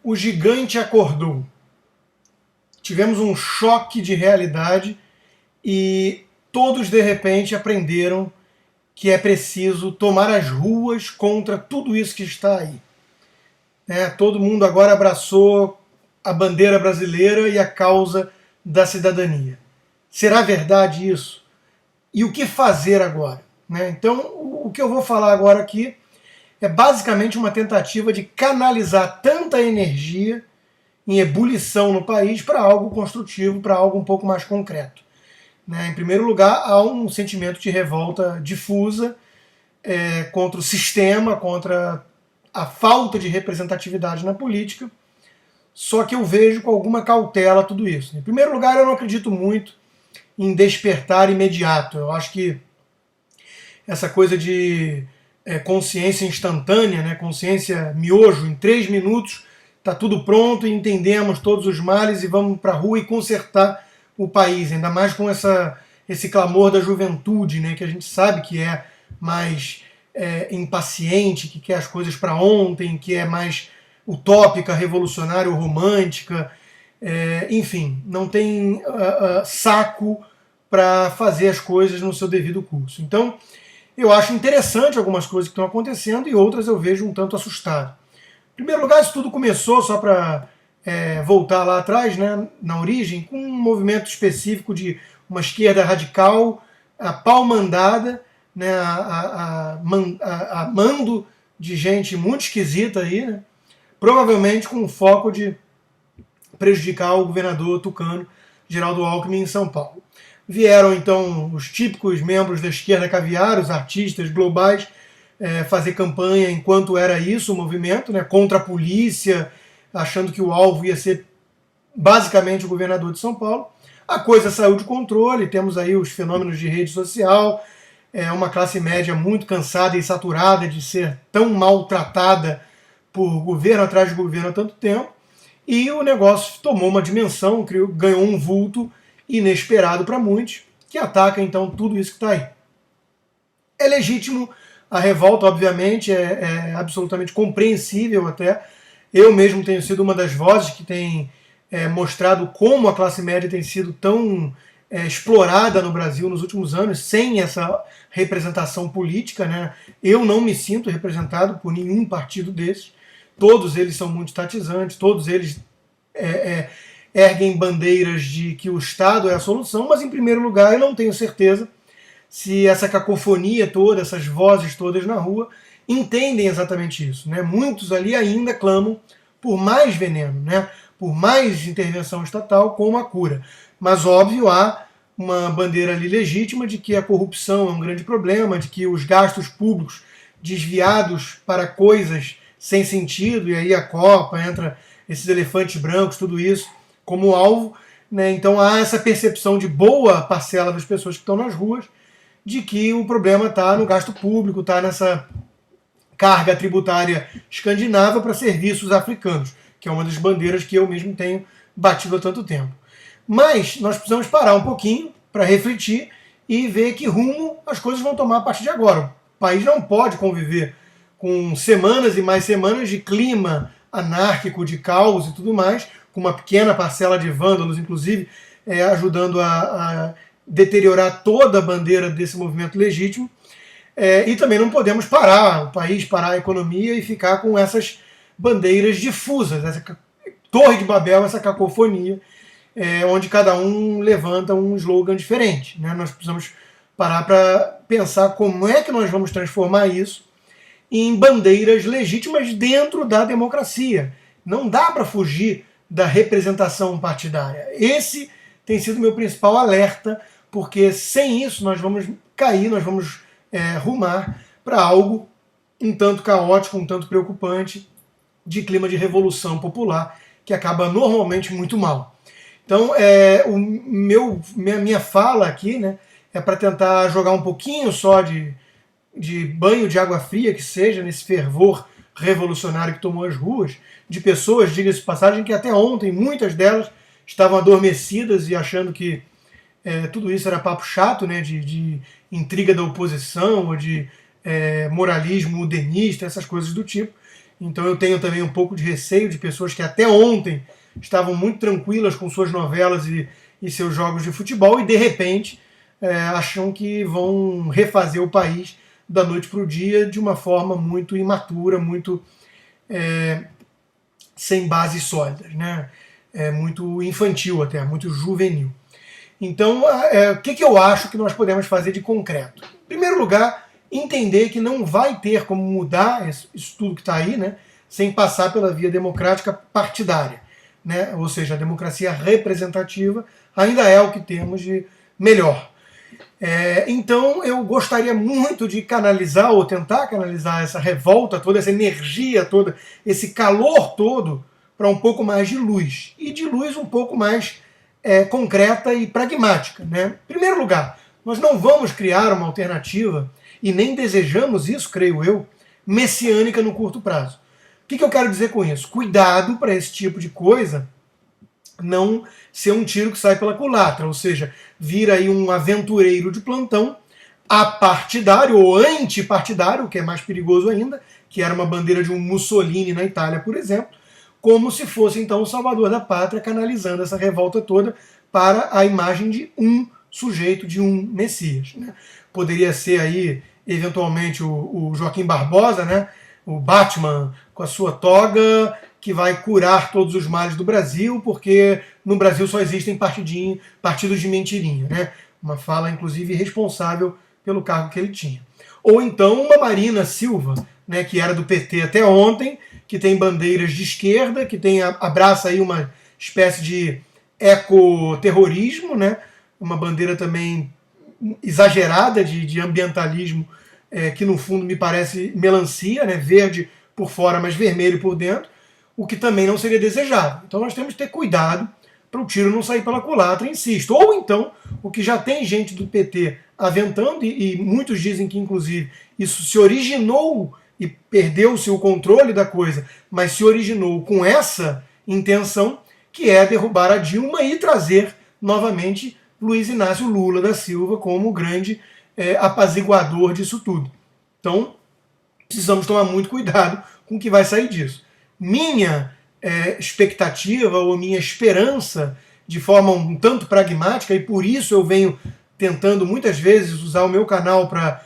o gigante acordou. Tivemos um choque de realidade e todos de repente aprenderam que é preciso tomar as ruas contra tudo isso que está aí. Todo mundo agora abraçou a bandeira brasileira e a causa da cidadania. Será verdade isso? E o que fazer agora? Então, o que eu vou falar agora aqui é basicamente uma tentativa de canalizar tanta energia em ebulição no país para algo construtivo, para algo um pouco mais concreto. Em primeiro lugar, há um sentimento de revolta difusa contra o sistema, contra a falta de representatividade na política, só que eu vejo com alguma cautela tudo isso. Em primeiro lugar, eu não acredito muito em despertar imediato. Eu acho que essa coisa de consciência instantânea, consciência miojo, em 3 minutos está tudo pronto e entendemos todos os males e vamos para a rua e consertar o país, ainda mais com esse clamor da juventude, que a gente sabe que é mais impaciente, que quer as coisas para ontem, que é mais utópica, revolucionária ou romântica, enfim, não tem saco para fazer as coisas no seu devido curso. Então, eu acho interessante algumas coisas que estão acontecendo e outras eu vejo um tanto assustado. Em primeiro lugar, isso tudo começou, só para voltar lá atrás, na origem, com um movimento específico de uma esquerda radical, a pau mandada, a mando de gente muito esquisita aí, provavelmente com o foco de prejudicar o governador tucano, Geraldo Alckmin, em São Paulo. Vieram, então, os típicos membros da esquerda caviar, os artistas globais, fazer campanha enquanto era isso o movimento, contra a polícia, achando que o alvo ia ser basicamente o governador de São Paulo. A coisa saiu de controle, temos aí os fenômenos de rede social, uma classe média muito cansada e saturada de ser tão maltratada por governo atrás de governo há tanto tempo, e o negócio tomou uma dimensão, ganhou um vulto inesperado para muitos, que ataca então tudo isso que está aí. É legítimo a revolta, obviamente, é absolutamente compreensível até. Eu mesmo tenho sido uma das vozes que tem mostrado como a classe média tem sido tão explorada no Brasil nos últimos anos, sem essa representação política. Eu não me sinto representado por nenhum partido desses. Todos eles são muito estatizantes, todos eles erguem bandeiras de que o Estado é a solução, mas em primeiro lugar eu não tenho certeza se essa cacofonia toda, essas vozes todas na rua, entendem exatamente isso. Muitos ali ainda clamam por mais veneno, por mais intervenção estatal como a cura. Mas, óbvio, há uma bandeira ali legítima de que a corrupção é um grande problema, de que os gastos públicos desviados para coisas sem sentido, e aí a Copa, entra esses elefantes brancos, tudo isso, como alvo. Então há essa percepção de boa parcela das pessoas que estão nas ruas de que o problema está no gasto público, está nessa carga tributária escandinava para serviços africanos, que é uma das bandeiras que eu mesmo tenho batido há tanto tempo. Mas nós precisamos parar um pouquinho para refletir e ver que rumo as coisas vão tomar a partir de agora. O país não pode conviver com semanas e mais semanas de clima anárquico, de caos e tudo mais, com uma pequena parcela de vândalos, inclusive, ajudando a deteriorar toda a bandeira desse movimento legítimo. E também não podemos parar o país, parar a economia e ficar com essas bandeiras difusas, essa torre de Babel, essa cacofonia, onde cada um levanta um slogan diferente. Nós precisamos parar para pensar como é que nós vamos transformar isso em bandeiras legítimas dentro da democracia. Não dá para fugir da representação partidária. Esse tem sido o meu principal alerta, porque sem isso nós vamos cair, nós vamos rumar para algo um tanto caótico, um tanto preocupante, de clima de revolução popular, que acaba normalmente muito mal. Então, minha fala aqui é para tentar jogar um pouquinho só de banho de água fria, que seja, nesse fervor revolucionário que tomou as ruas, de pessoas, diga-se de passagem, que até ontem, muitas delas, estavam adormecidas e achando que tudo isso era papo chato, de intriga da oposição, ou de moralismo udenista, essas coisas do tipo. Então eu tenho também um pouco de receio de pessoas que até ontem estavam muito tranquilas com suas novelas e seus jogos de futebol e de repente acham que vão refazer o país da noite para o dia de uma forma muito imatura, muito sem bases sólidas, né? Muito infantil até, muito juvenil. Então, o que eu acho que nós podemos fazer de concreto? Em primeiro lugar, entender que não vai ter como mudar isso tudo que está aí, né, sem passar pela via democrática partidária. Né? Ou seja, a democracia representativa ainda é o que temos de melhor. Então, eu gostaria muito de canalizar, ou tentar canalizar essa revolta toda, essa energia toda, esse calor todo, para um pouco mais de luz. E de luz um pouco mais concreta e pragmática. Né? Em primeiro lugar, nós não vamos criar uma alternativa, e nem desejamos isso, creio eu, messiânica no curto prazo. O que eu quero dizer com isso? Cuidado para esse tipo de coisa não ser um tiro que sai pela culatra, ou seja, vir aí um aventureiro de plantão apartidário ou antipartidário, o que é mais perigoso ainda, que era uma bandeira de um Mussolini na Itália, por exemplo, como se fosse então o salvador da pátria, canalizando essa revolta toda para a imagem de um sujeito, de um Messias. Né? Poderia ser aí, eventualmente, o Joaquim Barbosa, né? O Batman com a sua toga, que vai curar todos os males do Brasil, porque no Brasil só existem partidos de mentirinha. Né? Uma fala, inclusive, irresponsável pelo cargo que ele tinha. Ou então uma Marina Silva, né, que era do PT até ontem, que tem bandeiras de esquerda, que abraça aí uma espécie de ecoterrorismo, né, uma bandeira também exagerada de ambientalismo, que no fundo me parece melancia, né, verde por fora, mas vermelho por dentro, o que também não seria desejável. Então nós temos que ter cuidado para o tiro não sair pela culatra, insisto. Ou então, o que já tem gente do PT aventando, e muitos dizem que inclusive isso se originou e perdeu-se o controle da coisa, mas se originou com essa intenção, que é derrubar a Dilma e trazer novamente Luiz Inácio Lula da Silva como o grande apaziguador disso tudo. Então, precisamos tomar muito cuidado com o que vai sair disso. Minha expectativa ou minha esperança, de forma um tanto pragmática, e por isso eu venho tentando muitas vezes usar o meu canal para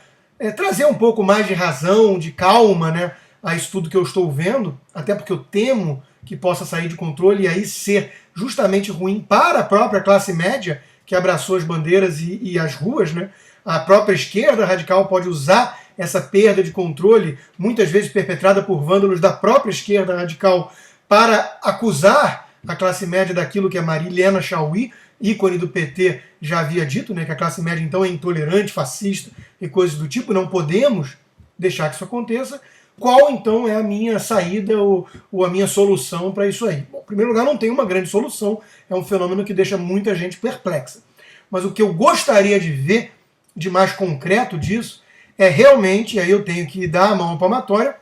trazer um pouco mais de razão, de calma, né, a isso tudo que eu estou vendo, até porque eu temo que possa sair de controle e aí ser justamente ruim para a própria classe média, que abraçou as bandeiras e as ruas. Né? A própria esquerda radical pode usar essa perda de controle, muitas vezes perpetrada por vândalos da própria esquerda radical, para acusar a classe média daquilo que a Marilena Chaui, ícone do PT, já havia dito, né, que a classe média então é intolerante, fascista e coisas do tipo. Não podemos deixar que isso aconteça. Qual então é a minha saída ou a minha solução para isso aí? Bom, em primeiro lugar, não tem uma grande solução, é um fenômeno que deixa muita gente perplexa. Mas o que eu gostaria de ver de mais concreto disso é realmente, e aí eu tenho que dar a mão à palmatória,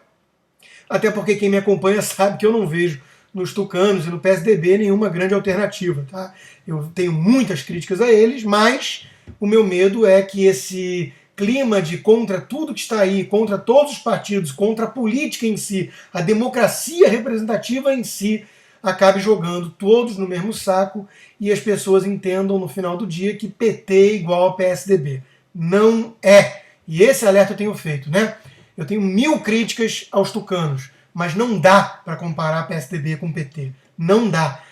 até porque quem me acompanha sabe que eu não vejo nos tucanos e no PSDB nenhuma grande alternativa. Tá? Eu tenho muitas críticas a eles, mas o meu medo é que esse clima de contra tudo que está aí, contra todos os partidos, contra a política em si, a democracia representativa em si, acabe jogando todos no mesmo saco e as pessoas entendam no final do dia que PT é igual a PSDB. Não é. E esse alerta eu tenho feito, né? Eu tenho 1000 críticas aos tucanos, mas não dá para comparar PSDB com PT. Não dá.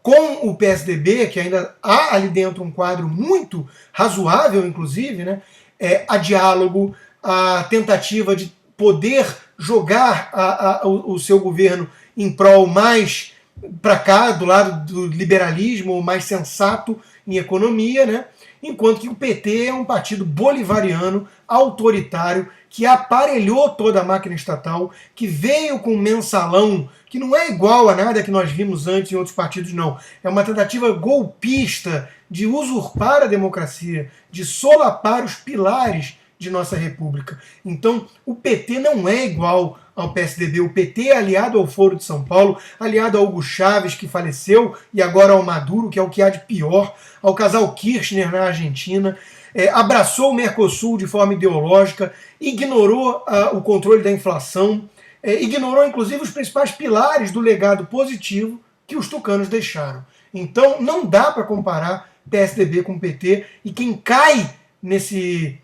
Com o PSDB, que ainda há ali dentro um quadro muito razoável, inclusive, né? A diálogo, a tentativa de poder jogar o seu governo em prol mais para cá, do lado do liberalismo, mais sensato em economia, né? Enquanto que o PT é um partido bolivariano, autoritário, que aparelhou toda a máquina estatal, que veio com um mensalão, que não é igual a nada que nós vimos antes em outros partidos, não. É uma tentativa golpista de usurpar a democracia, de solapar os pilares de nossa república. Então, o PT não é igual ao PSDB. O PT é aliado ao Foro de São Paulo, aliado ao Hugo Chávez, que faleceu, e agora ao Maduro, que é o que há de pior, ao casal Kirchner na Argentina, abraçou o Mercosul de forma ideológica, ignorou o controle da inflação, ignorou inclusive os principais pilares do legado positivo que os tucanos deixaram. Então não dá para comparar PSDB com PT, e quem cai nesse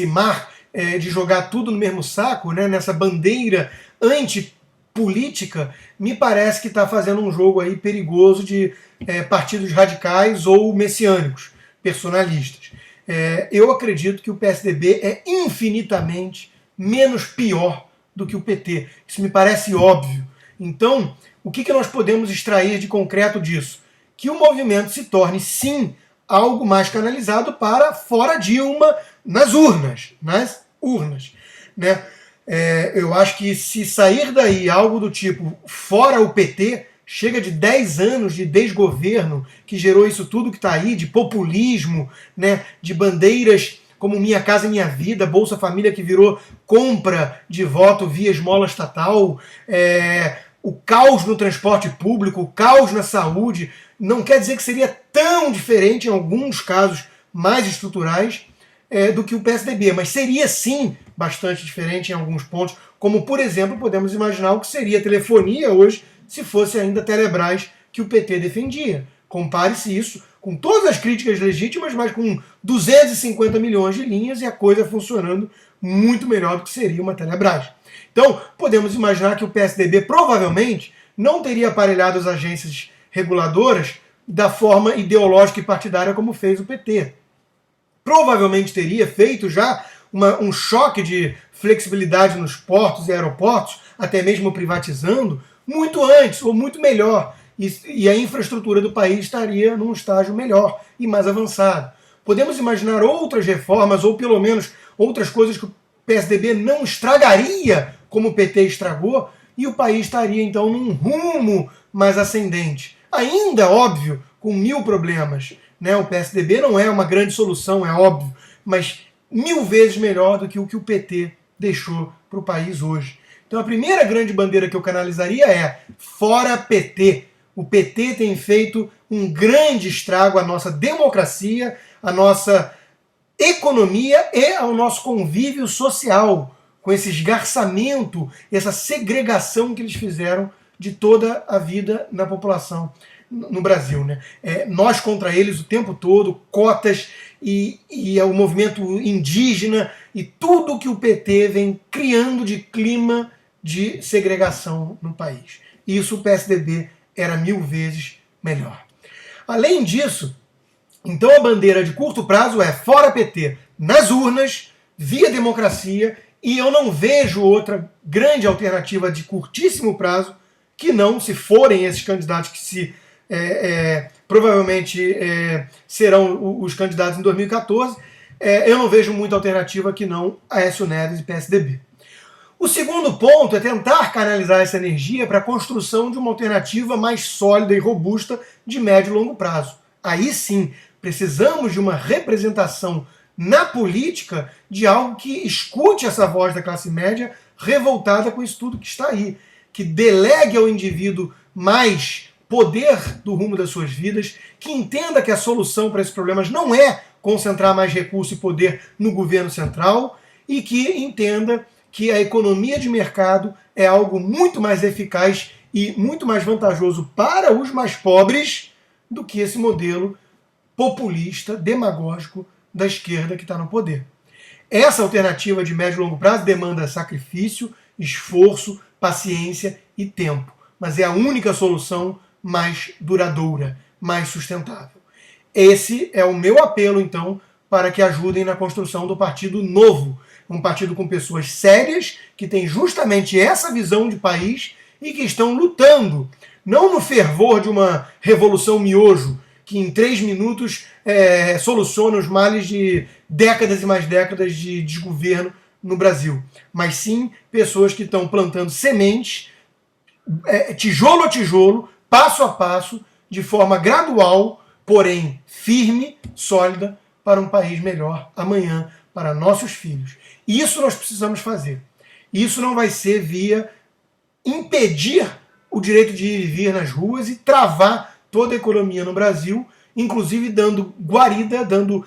mar de jogar tudo no mesmo saco, né, nessa bandeira antipolítica, me parece que está fazendo um jogo aí perigoso de partidos radicais ou messiânicos, personalistas. Eu acredito que o PSDB é infinitamente menos pior do que o PT. Isso me parece óbvio. Então, o que nós podemos extrair de concreto disso? Que o movimento se torne, sim, algo mais canalizado para fora Dilma nas urnas. Né? Eu acho que se sair daí algo do tipo fora o PT, chega de 10 anos de desgoverno que gerou isso tudo que está aí, de populismo, né, de bandeiras como Minha Casa Minha Vida, Bolsa Família que virou compra de voto via esmola estatal, o caos no transporte público, o caos na saúde. Não quer dizer que seria tão diferente, em alguns casos mais estruturais, do que o PSDB, mas seria sim bastante diferente em alguns pontos, como por exemplo, podemos imaginar o que seria a telefonia hoje se fosse ainda a Telebrás que o PT defendia. Compare-se isso com todas as críticas legítimas, mas com 250 milhões de linhas e a coisa funcionando muito melhor do que seria uma Telebrás. Então, podemos imaginar que o PSDB provavelmente não teria aparelhado as agências reguladoras da forma ideológica e partidária como fez o PT. Provavelmente teria feito já um choque de flexibilidade nos portos e aeroportos, até mesmo privatizando, muito antes ou muito melhor. E a infraestrutura do país estaria num estágio melhor e mais avançado. Podemos imaginar outras reformas, ou pelo menos outras coisas que o PSDB não estragaria como o PT estragou, e o país estaria então num rumo mais ascendente. Ainda, óbvio, com 1000 problemas. Né? O PSDB não é uma grande solução, é óbvio, mas 1000 vezes melhor do que o PT deixou para o país hoje. Então a primeira grande bandeira que eu canalizaria é fora PT. O PT tem feito um grande estrago à nossa democracia, à nossa economia e ao nosso convívio social, com esse esgarçamento, essa segregação que eles fizeram de toda a vida na população no Brasil. Né? Nós contra eles o tempo todo, cotas e o movimento indígena e tudo que o PT vem criando de clima de segregação no país. Isso o PSDB era 1000 vezes melhor. Além disso, então a bandeira de curto prazo é fora PT nas urnas, via democracia, e eu não vejo outra grande alternativa de curtíssimo prazo que não, se forem esses candidatos que provavelmente serão os candidatos em 2014, eu não vejo muita alternativa que não Aécio Neves e PSDB. O segundo ponto é tentar canalizar essa energia para a construção de uma alternativa mais sólida e robusta de médio e longo prazo. Aí sim, precisamos de uma representação na política de algo que escute essa voz da classe média revoltada com isso tudo que está aí, que delegue ao indivíduo mais poder do rumo das suas vidas, que entenda que a solução para esses problemas não é concentrar mais recurso e poder no governo central, e que entenda que a economia de mercado é algo muito mais eficaz e muito mais vantajoso para os mais pobres do que esse modelo populista, demagógico da esquerda que está no poder. Essa alternativa de médio e longo prazo demanda sacrifício, esforço, paciência e tempo, mas é a única solução mais duradoura, mais sustentável. Esse é o meu apelo, então, para que ajudem na construção do Partido Novo, um partido com pessoas sérias, que tem justamente essa visão de país e que estão lutando, não no fervor de uma revolução miojo, que em 3 minutos soluciona os males de décadas e mais décadas de desgoverno no Brasil, mas sim pessoas que estão plantando sementes, tijolo a tijolo, passo a passo, de forma gradual, porém firme, sólida, para um país melhor amanhã, para nossos filhos. Isso nós precisamos fazer. Isso não vai ser via impedir o direito de ir e vir nas ruas e travar toda a economia no Brasil, inclusive dando guarida, dando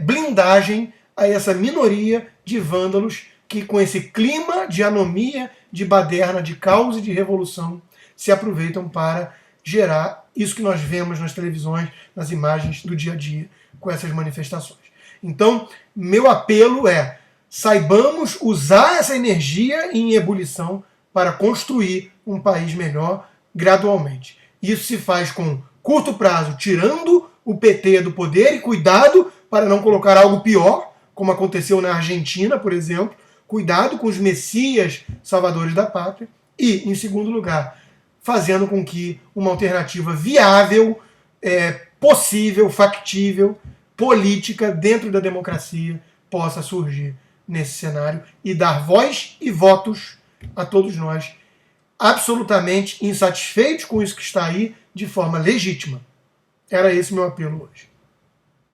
blindagem a essa minoria de vândalos que com esse clima de anomia, de baderna, de caos e de revolução, se aproveitam para gerar isso que nós vemos nas televisões, nas imagens do dia a dia com essas manifestações. Então, meu apelo é: saibamos usar essa energia em ebulição para construir um país melhor gradualmente. Isso se faz com curto prazo, tirando o PT do poder, e cuidado para não colocar algo pior, como aconteceu na Argentina, por exemplo. Cuidado com os messias salvadores da pátria. E, em segundo lugar, fazendo com que uma alternativa viável, possível, factível, política, dentro da democracia, possa surgir nesse cenário e dar voz e votos a todos nós, absolutamente insatisfeitos com isso que está aí, de forma legítima. Era esse meu apelo hoje.